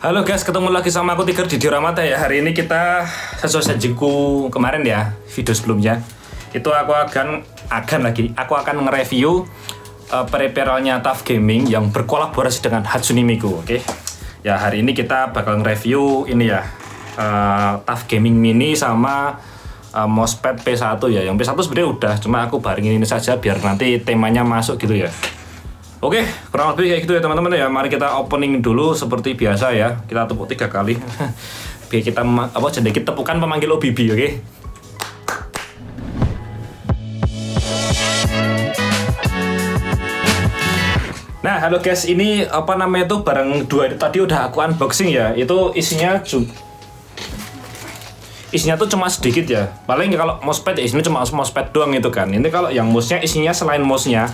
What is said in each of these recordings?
Halo guys, ketemu lagi sama aku Tiger di Dioramata ya. Hari ini kita sesuai janjiku kemarin ya, video sebelumnya. Itu aku akan nge-review peripheralnya TUF Gaming yang berkolaborasi dengan Hatsune Miku, oke? Ya, hari ini kita bakal nge-review ini ya, TUF Gaming Mini sama mousepad P1 ya. Yang P1 sebenarnya udah, cuma aku barengin ini saja biar nanti temanya masuk gitu ya. Oke, kurang lebih kayak gitu ya teman-teman ya. Mari kita opening dulu seperti biasa ya. Kita tepuk 3 kali. Biar kita sedikit tepukan pemanggil OBB, oke? Nah, halo guys, ini barang dua tadi udah aku unboxing ya. Itu isinya tuh cuma sedikit ya. Paling kalau mousepad ya isinya cuma mousepad doang itu kan. Ini kalau yang mouse-nya isinya selain mouse-nya,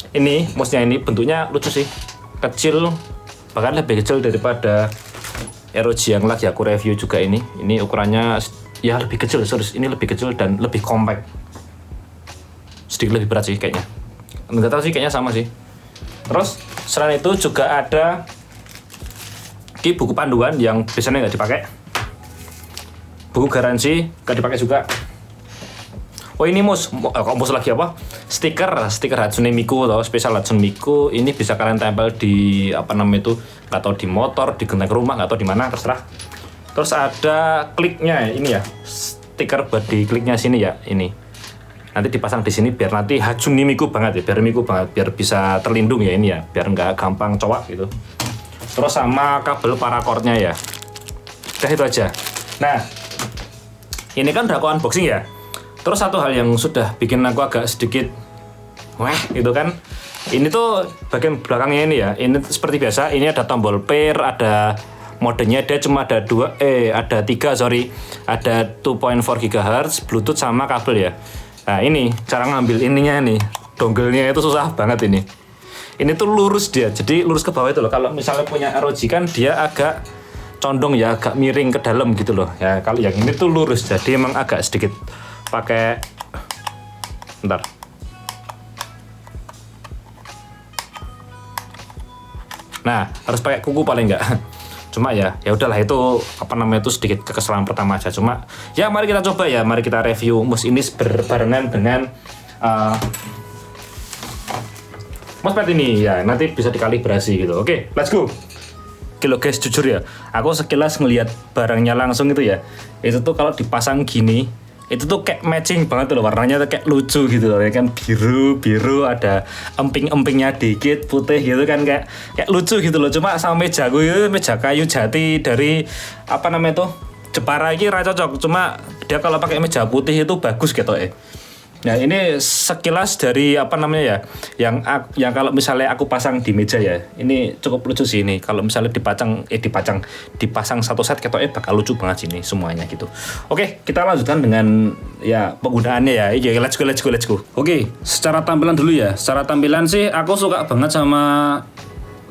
ini mouse-nya ini bentuknya lucu sih, kecil, bahkan lebih kecil daripada ROG yang lagi aku review juga ini. Ini ukurannya ya lebih kecil, ini lebih kecil dan lebih compact, sedikit lebih berat sih kayaknya, nggak tahu sih, kayaknya sama sih. Terus selain itu juga ada buku panduan yang biasanya nggak dipakai, buku garansi nggak dipakai juga. Oh ini mouse lagi apa? Stiker Hatsune Miku atau spesial Hatsune Miku. Ini bisa kalian tempel di nggak tahu di motor, di genteng rumah, nggak tahu di mana, terserah. Terus ada kliknya ini ya, stiker buat di kliknya sini ya, ini. Nanti dipasang di sini biar nanti Hatsune Miku banget ya, biar bisa terlindung ya ini ya, biar nggak gampang cowok gitu. Terus sama kabel paracord-nya ya. Udah itu aja. Nah, ini kan udah aku unboxing ya. Terus satu hal yang sudah bikin aku agak sedikit gitu kan. Ini tuh bagian belakangnya ini ya. Ini seperti biasa, ini ada tombol pair, ada modenya dia cuma ada 3, ada 2.4 GHz, Bluetooth sama kabel ya. Nah, ini cara ngambil ininya nih. Dongle-nya itu susah banget ini. Ini tuh lurus dia. Jadi lurus ke bawah itu loh. Kalau misalnya punya ROG kan dia agak condong ya, agak miring ke dalam gitu loh. Ya, kalau yang ini tuh lurus. Jadi emang agak sedikit pakai Nah, harus pakai kuku paling enggak. Cuma ya udahlah, itu itu sedikit kekesalan pertama aja. Cuma ya mari kita coba ya, mari kita review mouse ini berbarengan dengan mousepad ini ya, nanti bisa dikalibrasi gitu. Oke, let's go. Oke guys, jujur ya, aku sekilas ngelihat barangnya langsung itu ya, itu tuh kalau dipasang gini, itu tuh kayak matching banget loh, warnanya tuh kayak lucu gitu loh ya kan, biru ada emping-empingnya dikit putih gitu kan, kayak lucu gitu loh. Cuma sama mejaku itu meja kayu jati dari Jepara ini ra cocok, cuma dia kalau pakai meja putih itu bagus gitu ya. Nah, ini sekilas dari yang kalau misalnya aku pasang di meja ya, ini cukup lucu sih ini. Kalau misalnya dipasang satu set ketoknya bakal lucu banget sih ini semuanya gitu. Oke, kita lanjutkan dengan ya penggunaannya ya. Iya, let's go. Oke, secara tampilan dulu ya. Secara tampilan sih aku suka banget sama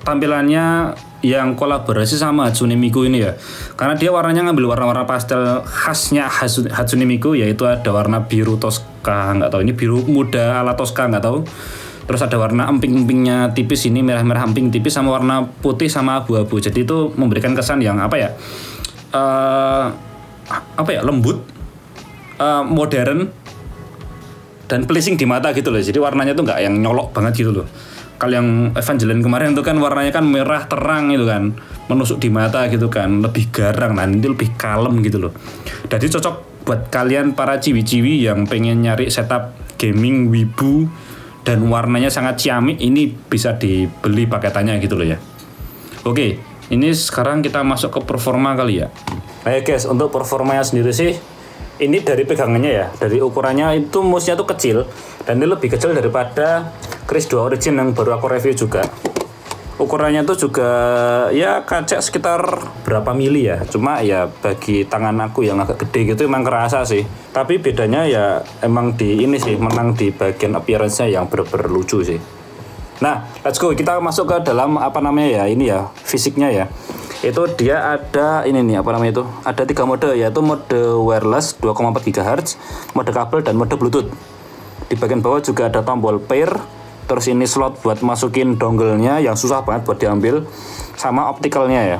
tampilannya yang kolaborasi sama Hatsune Miku ini ya, karena dia warnanya ngambil warna-warna pastel khasnya Hatsune Miku, yaitu ada warna biru Tosca, nggak tahu ini biru muda ala Tosca, nggak tahu. Terus ada warna emping-empingnya tipis ini, merah-merah emping tipis, sama warna putih sama abu-abu. Jadi itu memberikan kesan yang lembut, modern, dan pleasing di mata gitu loh. Jadi warnanya tuh nggak yang nyolok banget gitu loh. Kalau yang Evangelion kemarin itu kan warnanya kan merah terang gitu kan, menusuk di mata gitu kan, lebih garang. Nah, ini lebih kalem gitu loh. Jadi cocok buat kalian para ciwi-ciwi yang pengen nyari setup gaming wibu dan warnanya sangat ciamik, ini bisa dibeli paketannya gitu loh ya. Oke, ini sekarang kita masuk ke performa kali ya. Nah guys, untuk performanya sendiri sih, ini dari pegangannya ya, dari ukurannya itu mouse-nya tuh kecil, dan ini lebih kecil daripada Chris 2 Origin yang baru aku review juga. Ukurannya tuh juga ya kaca sekitar berapa mili ya, cuma ya bagi tangan aku yang agak gede gitu emang kerasa sih. Tapi bedanya ya emang di ini sih, menang di bagian appearance-nya yang bener-bener lucu sih. Nah, let's go, kita masuk ke dalam ini ya, fisiknya ya. Itu dia ada ada 3 mode, yaitu mode wireless 2,4 GHz, mode kabel, dan mode Bluetooth. Di bagian bawah juga ada tombol pair, terus ini slot buat masukin dongle-nya yang susah banget buat diambil, sama optical-nya ya.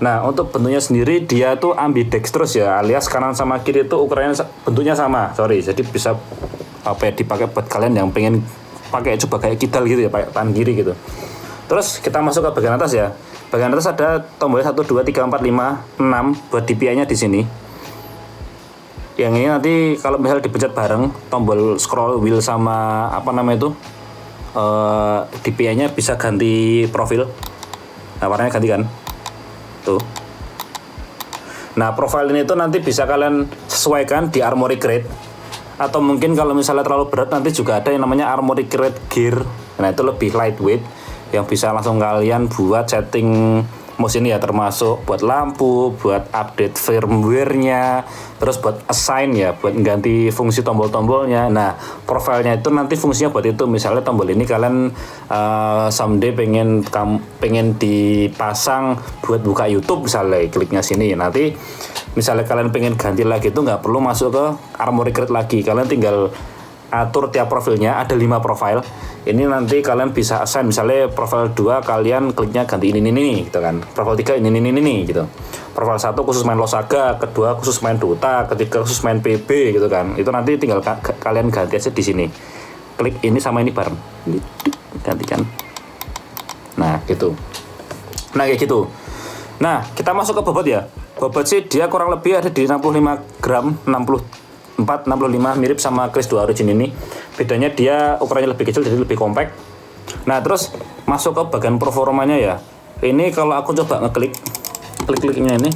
Nah, untuk bentuknya sendiri dia tuh ambidextrous ya, alias kanan sama kiri itu ukurannya bentuknya sama. Jadi bisa dipakai buat kalian yang pengen pakai coba kayak kidal gitu ya, pakai tangan kiri gitu. Terus kita masuk ke bagian atas ya. Bagian atas ada tombolnya 1 2 3 4 5 6 buat DPI-nya di sini. Yang ini nanti kalau misal dipencet bareng tombol scroll wheel sama DPI-nya bisa ganti profil. Nah, warnanya ganti kan? Tuh. Nah, profil ini tuh nanti bisa kalian sesuaikan di armory grade. Atau mungkin kalau misalnya terlalu berat nanti juga ada yang namanya armory grade gear. Nah, itu lebih lightweight yang bisa langsung kalian buat setting mouse ini ya, termasuk buat lampu, buat update firmware-nya, terus buat assign ya, buat ganti fungsi tombol-tombolnya. Nah, profilnya itu nanti fungsinya buat itu. Misalnya tombol ini kalian someday pengen dipasang buat buka YouTube misalnya, kliknya sini. Nanti misalnya kalian pengen ganti lagi itu nggak perlu masuk ke armory grade lagi. Kalian tinggal atur tiap profilnya, ada 5 profil. Ini nanti kalian bisa assign, misalnya profil 2 kalian kliknya ganti ini gitu kan. Profil 3 ini gitu. Profil 1 khusus main Losaga, kedua khusus main Dota, ketiga khusus main PB gitu kan. Itu nanti tinggal kalian ganti aja di sini. Klik ini sama ini bareng. Gantikan. Nah, gitu. Nah, kayak gitu. Nah, kita masuk ke bobot ya. Bobot sih dia kurang lebih ada di 65 gram, 65 mirip sama Cris 2 Origin ini. Bedanya dia ukurannya lebih kecil jadi lebih compact. Nah, terus masuk ke bagian performanya ya. Ini kalau aku coba klik-kliknya ini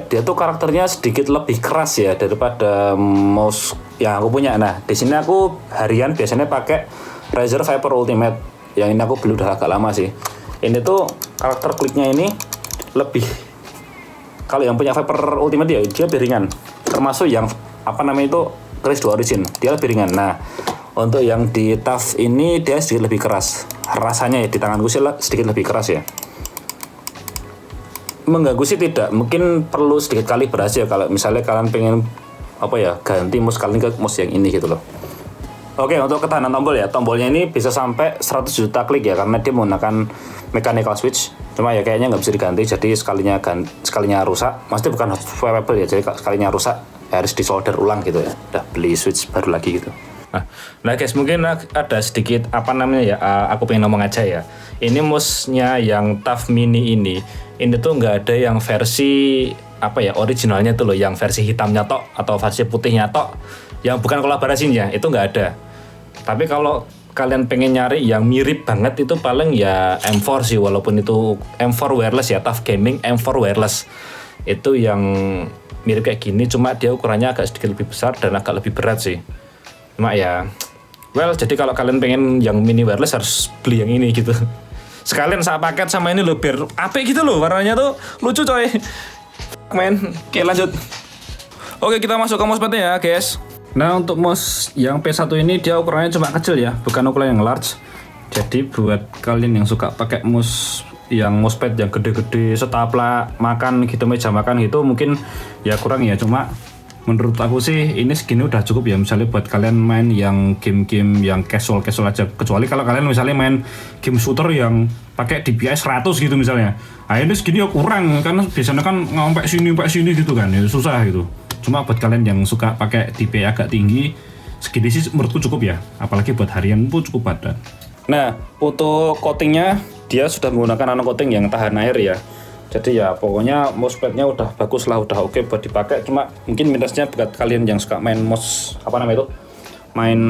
dia tuh karakternya sedikit lebih keras ya daripada mouse yang aku punya. Nah, di sini aku harian biasanya pakai Razer Viper Ultimate. Yang ini aku beli udah agak lama sih. Ini tuh karakter kliknya ini lebih, kalau yang punya Viper Ultimate ya dia lebih ringan. Termasuk yang Cris 2 Origin, dia lebih ringan. Nah, untuk yang di TUF ini dia sedikit lebih keras. Rasanya ya di tanganku sih sedikit lebih keras ya. Mengganggu sih tidak, mungkin perlu sedikit kalibrasi ya kalau misalnya kalian pengen ganti mouse kalian ke mouse yang ini gitu loh. Oke, untuk ketahanan tombol ya, tombolnya ini bisa sampai 100 juta klik ya, karena dia menggunakan mechanical switch. Cuma ya kayaknya nggak bisa diganti, jadi sekalinya rusak, maksudnya bukan swappable ya, jadi sekalinya rusak harus disolder ulang gitu ya, udah beli switch baru lagi gitu. Nah guys, mungkin ada sedikit aku pengen ngomong aja ya. Ini mouse-nya yang TUF Mini ini tuh nggak ada yang versi originalnya tuh loh, yang versi hitamnya tok atau versi putihnya tok, yang bukan kolaborasinya itu nggak ada. Tapi kalau kalian pengen nyari yang mirip banget itu paling ya M4 sih, walaupun itu M4 wireless ya, TUF Gaming M4 wireless. Itu yang mirip kayak gini, cuma dia ukurannya agak sedikit lebih besar dan agak lebih berat sih. Cuma ya, jadi kalau kalian pengen yang mini wireless harus beli yang ini gitu. Sekalian saat paket sama ini biar apik gitu loh, warnanya tuh lucu coy. Oke, lanjut. Oke, kita masuk ke mousepadnya ya guys. Nah, untuk mouse yang P1 ini dia ukurannya cuma kecil ya, bukan ukuran yang large. Jadi buat kalian yang suka pakai mousepad yang gede-gede, setapla makan gitu, meja makan gitu, mungkin ya kurang ya. Cuma menurut aku sih ini segini udah cukup ya, misalnya buat kalian main yang game-game yang casual aja. Kecuali kalau kalian misalnya main game shooter yang pakai DPI 100 gitu misalnya. Nah, ini segini ya kurang, karena biasanya kan sampai sini gitu kan, ya susah gitu. Cuma buat kalian yang suka pakai DPI agak tinggi, segini sih menurutku cukup ya, apalagi buat harian pun cukup padat. Nah, untuk coatingnya dia sudah menggunakan nano coating yang tahan air ya. Jadi ya pokoknya mousepadnya udah bagus lah, udah oke buat dipakai. Cuma mungkin minusnya buat kalian yang suka main mouse main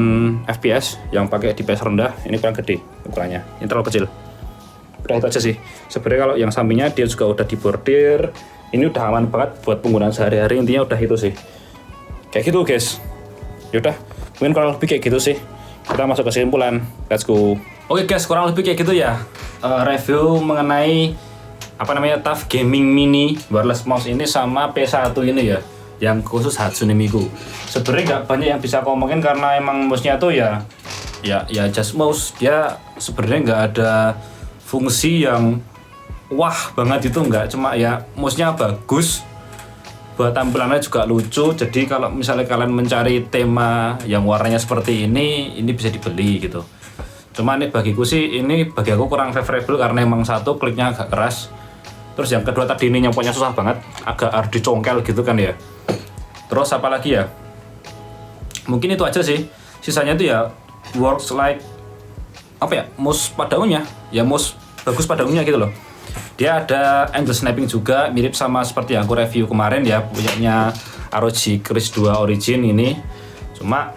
FPS yang pakai DPI rendah, ini kurang gede ukurannya, ini terlalu kecil. Udah itu aja sih. Sebenarnya kalau yang sampingnya dia juga udah dibordir. Ini udah aman banget buat penggunaan sehari-hari, intinya udah itu sih. Kayak gitu guys. Yaudah, mungkin kurang lebih kayak gitu sih. Kita masuk ke kesimpulan. Let's go. Oke guys, kurang lebih kayak gitu ya. Review mengenai TUF Gaming Mini wireless mouse ini sama P1 ini ya, yang khusus Hatsune Miku. Sebenarnya nggak banyak yang bisa aku ngomongin karena emang mouse-nya tuh ya just mouse. Dia sebenarnya nggak ada fungsi yang wah banget itu, enggak, cuma ya mouse-nya bagus, buat tampilannya juga lucu. Jadi kalau misalnya kalian mencari tema yang warnanya seperti ini bisa dibeli gitu. Cuma nih bagi aku kurang favorable karena emang satu kliknya agak keras, Terus yang kedua tadi ini nyampunya susah banget, agak harus dicongkel gitu kan ya. Terus apa lagi ya? Mungkin itu aja sih. Sisanya itu ya works like apa ya? Mouse pada umumnya. Ya mouse bagus pada umumnya gitu loh. Dia ada angle snapping juga, mirip sama seperti yang aku review kemarin ya, punyanya ROG Kris 2 Origin ini. Cuma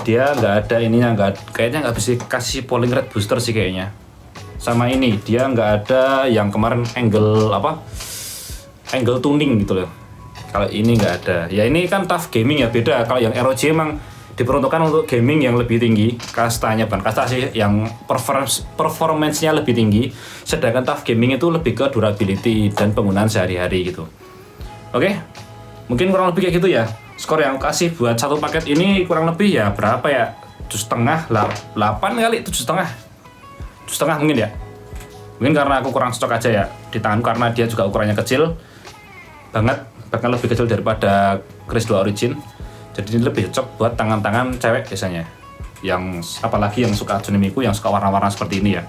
dia nggak ada ininya, kayaknya nggak bisa kasih polling rate booster sih kayaknya. Sama ini dia nggak ada yang kemarin angle tuning gitu loh. Kalau ini nggak ada. Ya ini kan tough gaming ya, beda. Kalau yang ROG emang diperuntukkan untuk gaming yang lebih tinggi, kastanya bukan kasta sih, yang performance-nya lebih tinggi. Sedangkan tough gaming itu lebih ke durability dan penggunaan sehari-hari gitu. Oke, mungkin kurang lebih kayak gitu ya. Skor yang kasih buat satu paket ini kurang lebih ya berapa ya? 7,5, 8 kali 7,5. 7,5 mungkin ya. Mungkin karena aku kurang stok aja ya di tanganku, karena dia juga ukurannya kecil banget, bahkan lebih kecil daripada Kris 2 Origin. Jadi ini lebih cocok buat tangan-tangan cewek biasanya. Yang apalagi yang suka Hatsune Miku, yang suka warna-warna seperti ini ya.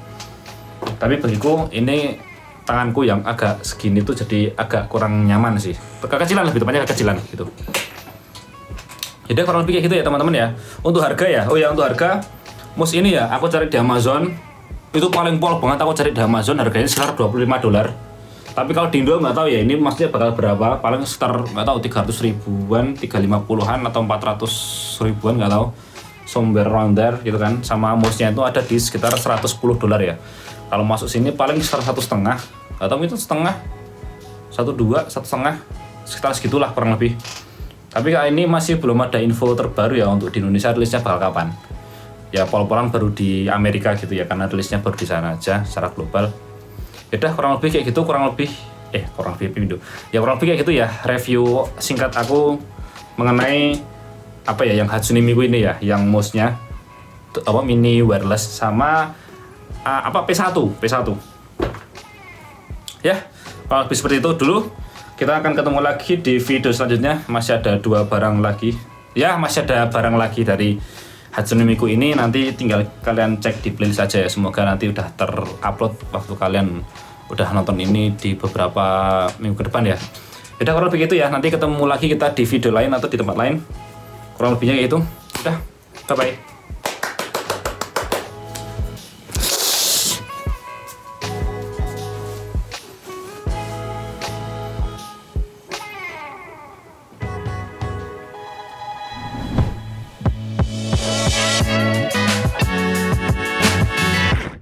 Tapi bagiku ini tanganku yang agak segini tuh jadi agak kurang nyaman sih. Kekecilan, lebih tepatnya kekecilan gitu. Jadi kurang lebih kayak gitu ya teman-teman ya. Untuk harga ya, oh ya untuk harga mouse ini ya aku cari di Amazon. Itu paling pol banget aku cari di Amazon, harganya sekitar $25. Tapi kalau di Indo nggak tahu ya ini maksudnya bakal berapa, paling sekitar nggak tahu 300 ribuan, 350-an atau 400 ribuan nggak tahu, somewhere around there gitu kan. Sama mouse-nya itu ada di sekitar $110 ya. Kalau masuk sini paling sekitar 1,5, nggak tahu itu setengah, 1,2, 1,5, sekitar segitulah kurang lebih. Tapi kali ini masih belum ada info terbaru ya untuk di Indonesia rilisnya bakal kapan. Ya pol-polan baru di Amerika gitu ya, karena rilisnya baru di sana aja secara global. Yaudah kurang lebih kayak gitu, kurang lebih kayak gitu ya review singkat aku mengenai apa ya yang Hatsune Miku ini ya, yang mouse-nya apa mini wireless sama P1 ya. Kalau lebih seperti itu dulu, kita akan ketemu lagi di video selanjutnya. Masih ada 2 barang lagi ya, masih ada barang lagi dari Hatsune Miku ini, nanti tinggal kalian cek di playlist saja ya. Semoga nanti udah terupload waktu kalian udah nonton ini di beberapa minggu ke depan ya. Udah kurang lebih gitu ya. Nanti ketemu lagi kita di video lain atau di tempat lain. Kurang lebihnya kayak itu. Udah, bye bye.